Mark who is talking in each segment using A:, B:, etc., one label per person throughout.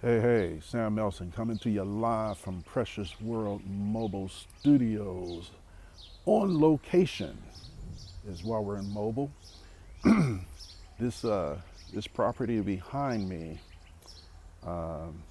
A: Hey, Sam Nelson coming to you live from Precious World Mobile Studios. On location is while we're in mobile. This property behind me, I'm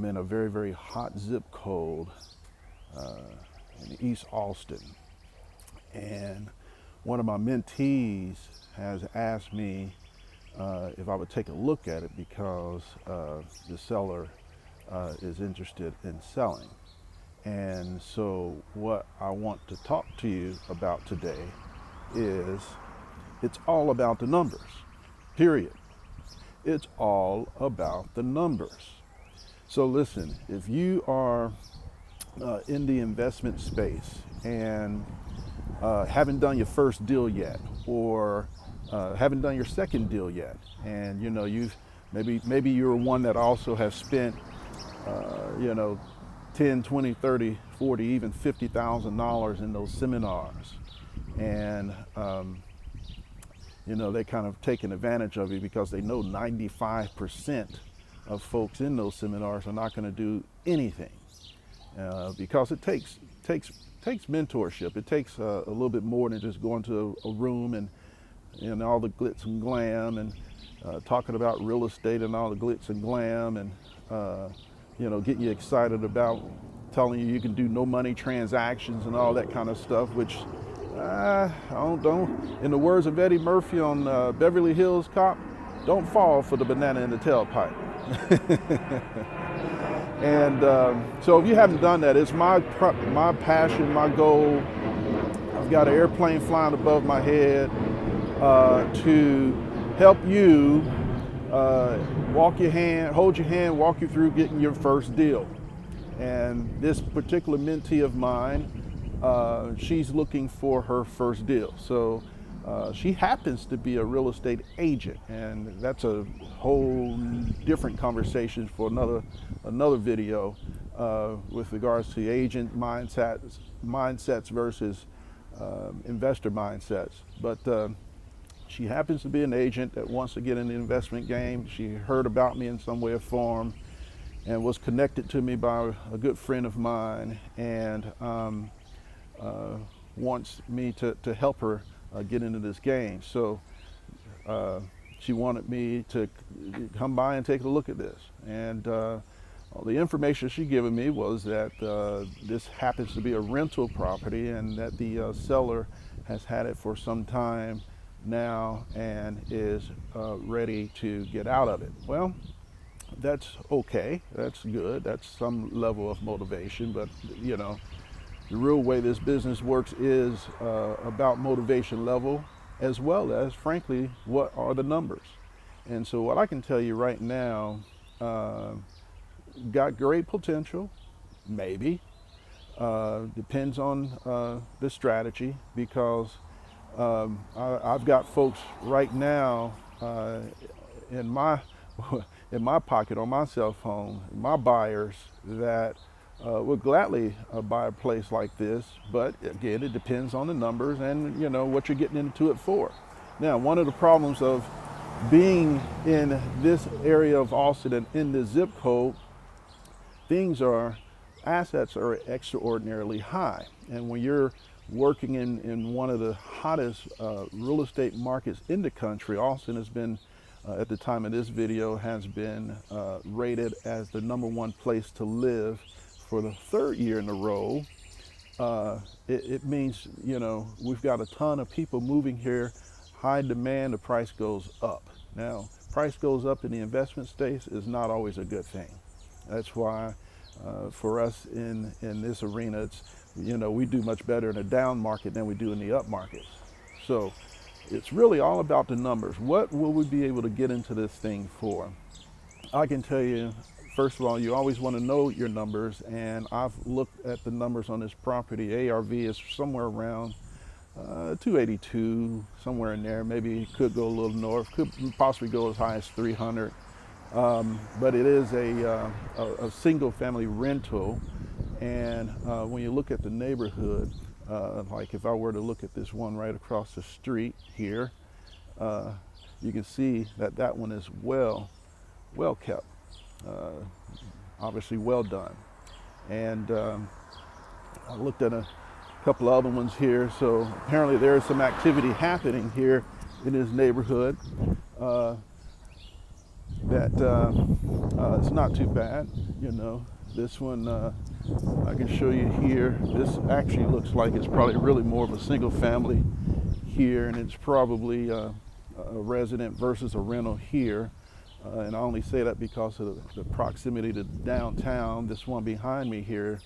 A: in a very, very hot zip code in East Austin. And one of my mentees has asked me if I would take a look at it because the seller is interested in selling. And so what I want to talk to you about today is it's all about the numbers, period. It's all about the numbers. So listen, if you are in the investment space and haven't done your first deal yet, or haven't done your second deal yet, and you've maybe you're one that also has spent 10, 20, 30, 40, even $50,000 in those seminars, and they kind of taken advantage of you because they know 95% of folks in those seminars are not going to do anything because it takes mentorship. It takes a little bit more than just going to a room and all the glitz and glam and talking about real estate and all the glitz and glam and getting you excited about telling you can do no money transactions and all that kind of stuff, which don't in the words of Eddie Murphy on Beverly Hills Cop, don't fall for the banana in the tailpipe. And so if you haven't done that, it's my passion, my goal. I've got an airplane flying above my head to help you hold your hand, walk you through getting your first deal. And this particular mentee of mine, she's looking for her first deal. So she happens to be a real estate agent, and that's a whole different conversation for another video with regards to agent mindsets versus investor mindsets. But she happens to be an agent that wants to get in the investment game. She heard about me in some way or form and was connected to me by a good friend of mine, and wants me to help her get into this game. So she wanted me to come by and take a look at this. And the information she given me was that this happens to be a rental property and that the seller has had it for some time now and is ready to get out of it. Well, that's okay, that's good, that's some level of motivation, but the real way this business works is about motivation level, as well as, frankly, what are the numbers. And so what I can tell you right now, got great potential, maybe, depends on the strategy, because I've got folks right now in my pocket on my cell phone, my buyers that would gladly buy a place like this, but again, it depends on the numbers and what you're getting into it for. Now, one of the problems of being in this area of Austin and in the zip code, assets are extraordinarily high, and when you're working in one of the hottest real estate markets in the country, Austin has been, at the time of this video, has been rated as the #1 place to live for the 3rd year in a row. It means, we've got a ton of people moving here, high demand, the price goes up. Now, price goes up in the investment space is not always a good thing. That's why for us in this arena, it's, we do much better in a down market than we do in the up markets. So it's really all about the numbers. What will we be able to get into this thing for? I can tell you, first of all, you always want to know your numbers, and I've looked at the numbers on this property. ARV is somewhere around 282, somewhere in there. Maybe it could go a little north, could possibly go as high as 300. But it is a single family rental, and when you look at the neighborhood, like if I were to look at this one right across the street here, you can see that that one is well kept. obviously well done. And I looked at a couple other ones here. So apparently there is some activity happening here in this neighborhood that it's not too bad. You know, this one I can show you here. This actually looks like it's probably really more of a single family here, and it's probably a resident versus a rental here. And I only say that because of the proximity to downtown. This one behind me here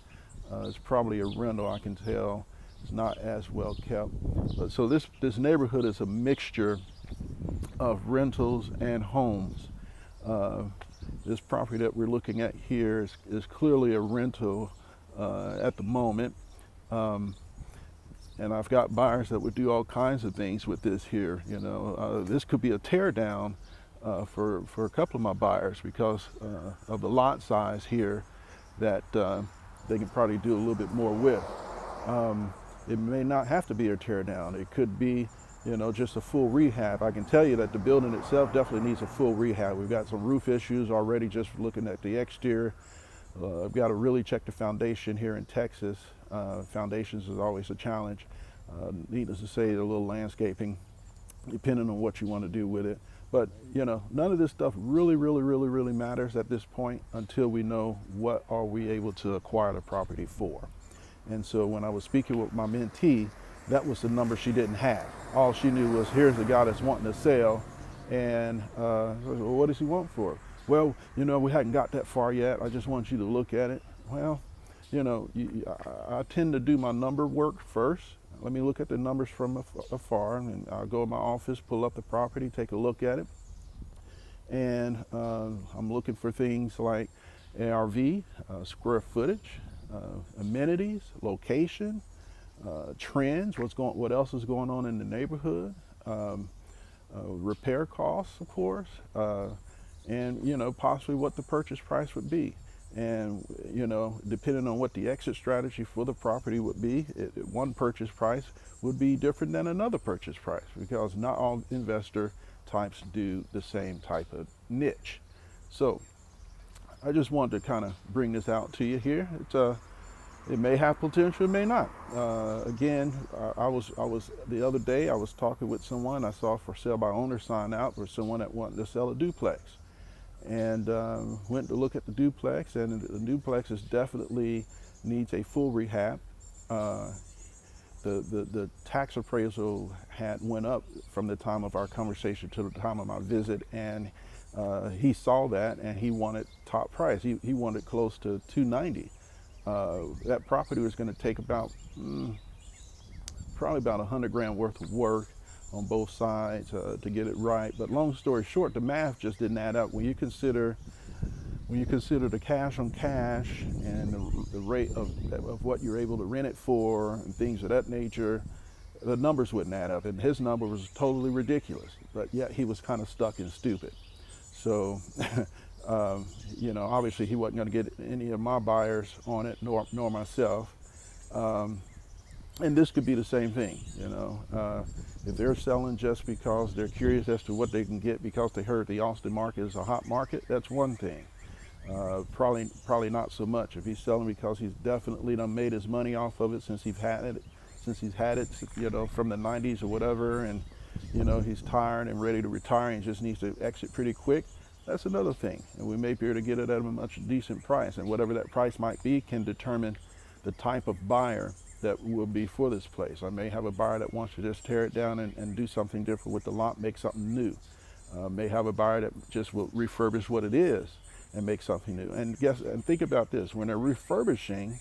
A: is probably a rental, I can tell. It's not as well kept. But so this neighborhood is a mixture of rentals and homes. This property that we're looking at here is clearly a rental at the moment. And I've got buyers that would do all kinds of things with this here. You know, this could be a tear down for a couple of my buyers because of the lot size here that they can probably do a little bit more with. It may not have to be a tear down. It could be, you know, just a full rehab. I can tell you that the building itself definitely needs a full rehab. We've got some roof issues already just looking at the exterior. I've got to really check the foundation here in Texas. Foundations is always a challenge. Needless to say, a little landscaping, depending on what you want to do with it. But, you know, none of this stuff really matters at this point until we know what are we able to acquire the property for. And so when I was speaking with my mentee, that was the number she didn't have. All she knew was, here's a guy that's wanting to sell, and well, what does he want for it? Well, you know, we hadn't got that far yet. I just want you to look at it. Well, you know, I tend to do my number work first. Let me look at the numbers from afar, and I'll go to my office, pull up the property, take a look at it. And I'm looking for things like ARV, square footage, amenities, location, trends, what else is going on in the neighborhood, repair costs, of course, and, you know, possibly what the purchase price would be. And, you know, depending on what the exit strategy for the property would be, one purchase price would be different than another purchase price because not all investor types do the same type of niche. So I just wanted to kind of bring this out to you here. It may have potential, it may not. Again, I was the other day, I was talking with someone. I saw for sale by owner sign out for someone that wanted to sell a duplex. And went to look at the duplex, and the duplex definitely needs a full rehab. The tax appraisal went up from the time of our conversation to the time of my visit, and he saw that and he wanted top price. He wanted close to $290. That property was going to take about probably about 100 grand worth of work on both sides to get it right. But long story short, the math just didn't add up. When you consider the cash on cash and the rate of what you're able to rent it for and things of that nature, the numbers wouldn't add up. And his number was totally ridiculous, but yet he was kind of stuck and stupid. So, you know, obviously he wasn't going to get any of my buyers on it, nor myself. And this could be the same thing, you know. If they're selling just because they're curious as to what they can get because they heard the Austin market is a hot market, that's one thing. Probably not so much. If he's selling because he's definitely done made his money off of it since he's had it, you know, from the 90s or whatever, and, you know, he's tired and ready to retire and just needs to exit pretty quick, that's another thing. And we may be able to get it at a much decent price, and whatever that price might be can determine the type of buyer that will be for this place. I may have a buyer that wants to just tear it down and do something different with the lot, make something new. May have a buyer that just will refurbish what it is and make something new. And think about this, when they're refurbishing,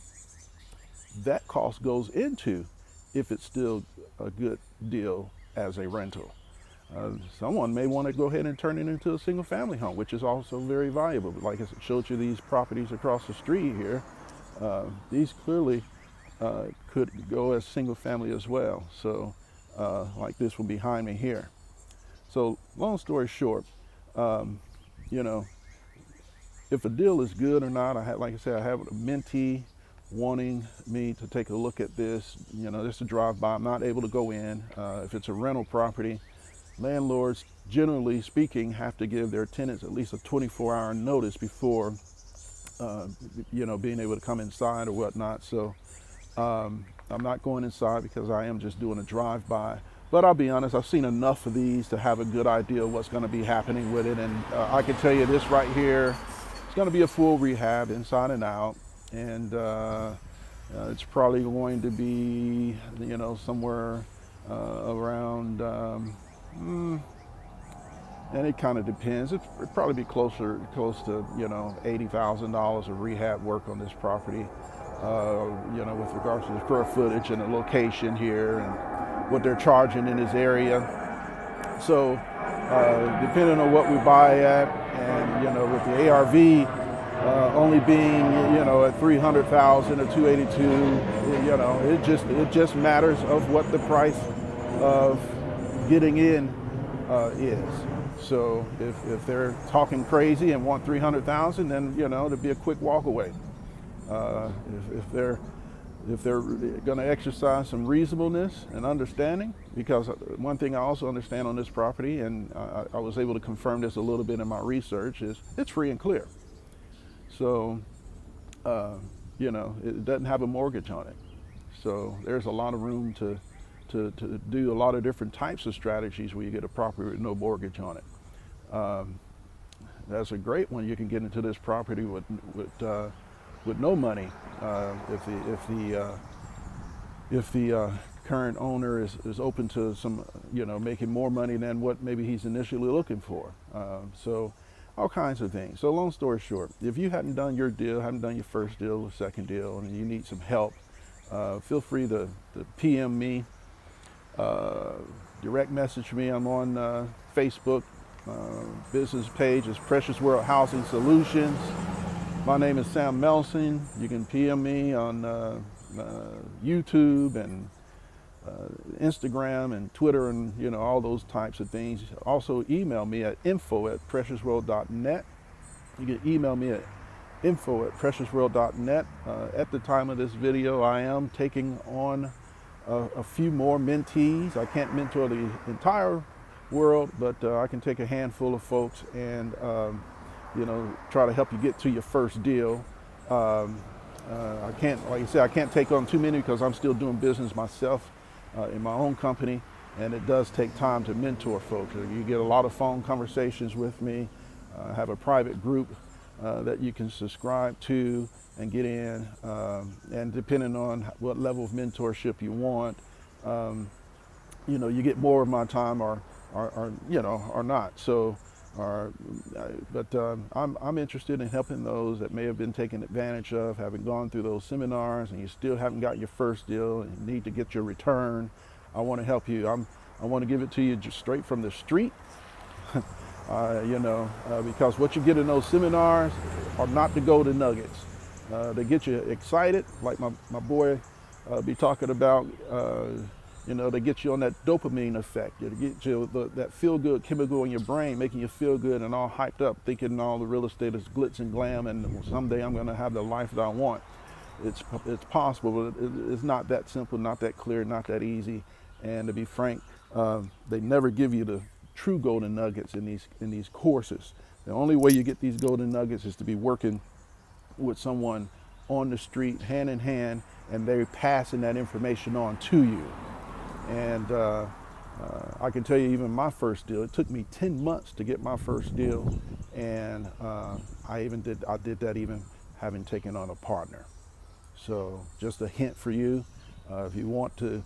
A: that cost goes into if it's still a good deal as a rental. Someone may want to go ahead and turn it into a single family home, which is also very valuable. But like I showed you these properties across the street here, these clearly could go as single family as well. So like this one behind me here. So long story short, you know, if a deal is good or not, like I said, I have a mentee wanting me to take a look at this, you know, just to drive by. I'm not able to go in. If it's a rental property, landlords generally speaking, have to give their tenants at least a 24-hour notice before, being able to come inside or whatnot. So I'm not going inside because I am just doing a drive-by. But I'll be honest, I've seen enough of these to have a good idea of what's going to be happening with it. And I can tell you this right here, it's going to be a full rehab inside and out. And it's probably going to be, somewhere around, and it kind of depends. It'd probably be close to, $80,000 of rehab work on this property, with regards to the square footage and the location here and what they're charging in this area. So depending on what we buy at, and with the ARV only being at 300,000 or 282, it just matters of what the price of getting in is. So if they're talking crazy and want 300,000, then it'd be a quick walk away. If they're going to exercise some reasonableness and understanding, because one thing I also understand on this property, and I was able to confirm this a little bit in my research, is it's free and clear. So, it doesn't have a mortgage on it. So there's a lot of room to do a lot of different types of strategies where you get a property with no mortgage on it. That's a great one. You can get into this property with no money if the current owner is open to some making more money than what maybe he's initially looking for. So all kinds of things. So long story short, if you hadn't done your deal, haven't done your first deal or second deal, and you need some help, feel free to PM me, direct message me. I'm on Facebook. Business page is Precious World Housing Solutions. My name is Sam Melson. You can PM me on YouTube and Instagram and Twitter and all those types of things. Also email me at info@preciousworld.net. You can email me at info@preciousworld.net. At the time of this video, I am taking on a few more mentees. I can't mentor the entire world, but I can take a handful of folks and try to help you get to your first deal. I can't, like I said, I can't take on too many because I'm still doing business myself in my own company, and it does take time to mentor folks. You get a lot of phone conversations with me. I have a private group that you can subscribe to and get in, and depending on what level of mentorship you want, you get more of my time or not. So, I'm interested in helping those that may have been taken advantage of, having gone through those seminars, and you still haven't got your first deal and you need to get your return. I want to help you. I want to give it to you just straight from the street. Because what you get in those seminars are not the golden nuggets. They get you excited, like my boy be talking about. They get you on that dopamine effect. They get you that feel-good chemical in your brain, making you feel good and all hyped up, thinking all the real estate is glitz and glam, and someday I'm going to have the life that I want. It's possible, but it's not that simple, not that clear, not that easy. And to be frank, they never give you the true golden nuggets in these courses. The only way you get these golden nuggets is to be working with someone on the street, hand in hand, and they're passing that information on to you. And I can tell you, even my first deal, it took me 10 months to get my first deal, and I did that even having taken on a partner. So just a hint for you, if you want to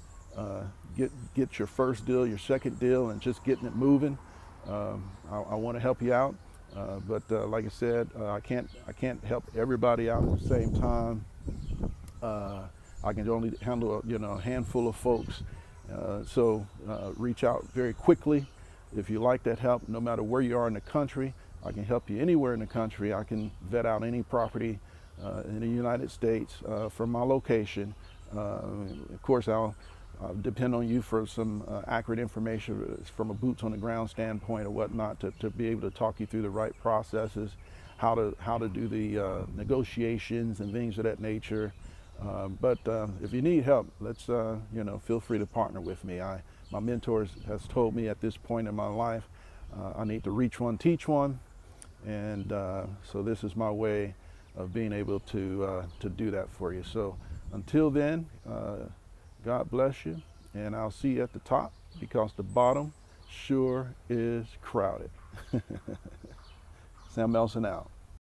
A: get your first deal, your second deal, and just getting it moving, I want to help you out. But like I said, I can't help everybody out at the same time. I can only handle a handful of folks. So reach out very quickly if you like that help. No matter where you are in the country, I can help you anywhere in the country. I can vet out any property in the United States from my location. Of course, I'll depend on you for some accurate information from a boots on the ground standpoint or whatnot to be able to talk you through the right processes, how to do the negotiations and things of that nature. But if you need help, let's feel free to partner with me. My mentors has told me at this point in my life, I need to reach one, teach one, and so this is my way of being able to do that for you. So until then, God bless you, and I'll see you at the top, because the bottom sure is crowded. Sam Melson out.